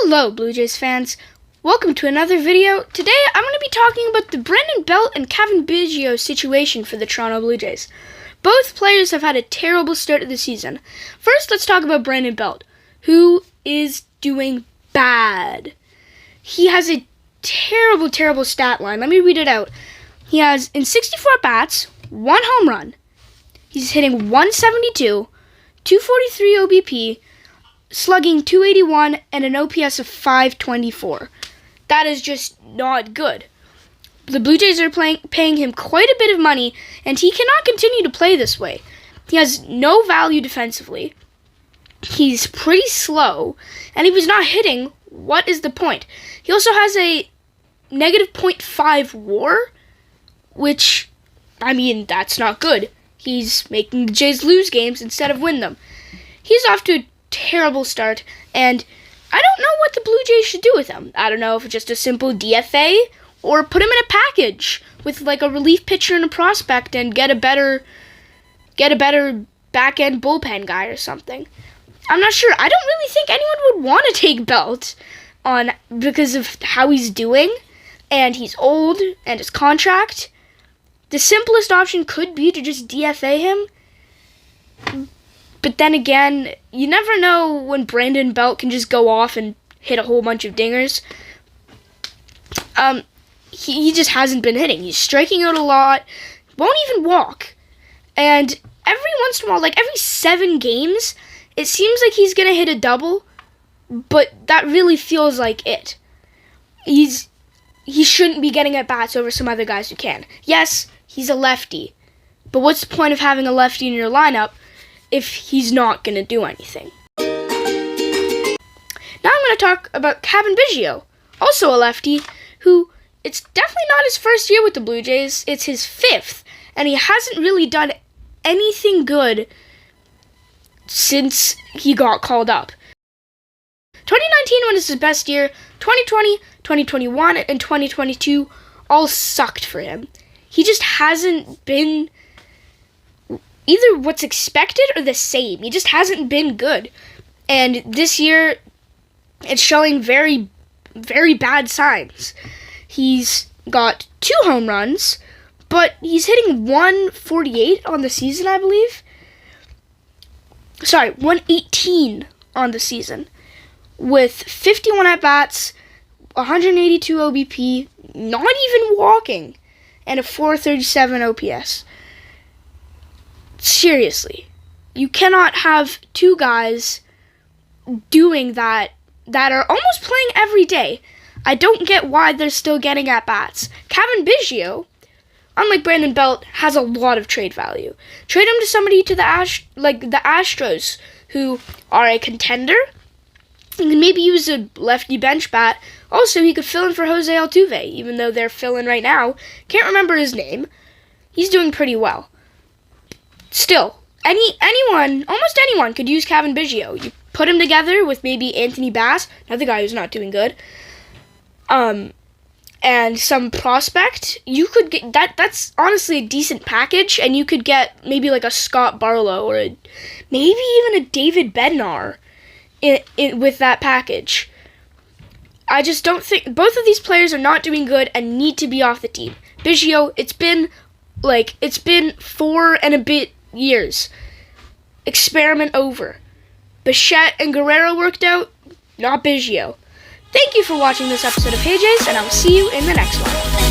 Hello, Blue Jays fans. Welcome to another video. Today, I'm going to be talking about the Brandon Belt and Cavan Biggio situation for the Toronto Blue Jays. Both players have had a terrible start to the season. First, let's talk about Brandon Belt, who is doing bad. He has a terrible stat line. Let me read it out. He has, in 64 at-bats, 1 home run. He's hitting 172, 243 OBP, slugging 281, and an OPS of 524. That is just not good. The Blue Jays are paying him quite a bit of money, and he cannot continue to play this way. He has no value defensively. He's pretty slow, and he was not hitting. What is the point? He also has a negative .5 WAR, which, that's not good. He's making the Jays lose games instead of win them. He's off to a terrible start, and I don't know what the Blue Jays should do with him. I don't know if it's just a simple DFA or put him in a package with like a relief pitcher and a prospect and get a better back end bullpen guy or something. I'm not sure. I don't really think anyone would want to take Belt on because of how he's doing, and he's old and his contract. The simplest option could be to just DFA him. But then again, you never know when Brandon Belt can just go off and hit a whole bunch of dingers. He just hasn't been hitting. He's striking out a lot, won't even walk. And every once in a while, like every 7 games, it seems like he's going to hit a double, but that really feels like it. He shouldn't be getting at-bats over some other guys who can. Yes, he's a lefty, but what's the point of having a lefty in your lineup if he's not going to do anything? Now I'm going to talk about Cavan Biggio, also a lefty, who it's definitely not his first year with the Blue Jays. It's his 5th, and he hasn't really done anything good since he got called up. 2019 was his best year. 2020, 2021, and 2022 all sucked for him. He just hasn't been either what's expected or the same. He just hasn't been good. And this year, it's showing very bad signs. He's got 2 home runs, but he's hitting 148 on the season, I believe. Sorry, 118 on the season. With 51 at-bats, 182 OBP, not even walking, and a 437 OPS. Seriously, you cannot have 2 guys doing that are almost playing every day. I don't get why they're still getting at-bats. Cavan Biggio, unlike Brandon Belt, has a lot of trade value. Trade him to somebody to the Astros, who are a contender. You can maybe use a lefty bench bat. Also, he could fill in for Jose Altuve, even though they're filling right now. Can't remember his name. He's doing pretty well. Still, almost anyone could use Cavan Biggio. You put him together with maybe Anthony Bass, another guy who's not doing good, and some prospect. You could get that's honestly a decent package, and you could get maybe like a Scott Barlow or maybe even a David Bednar with that package. I just don't think both of these players are not doing good and need to be off the team. Biggio, it's been 4 and a bit years. Experiment over. Bichette and Guerrero worked out, not Biggio. Thank you for watching this episode of Hey Jays, and I will see you in the next one.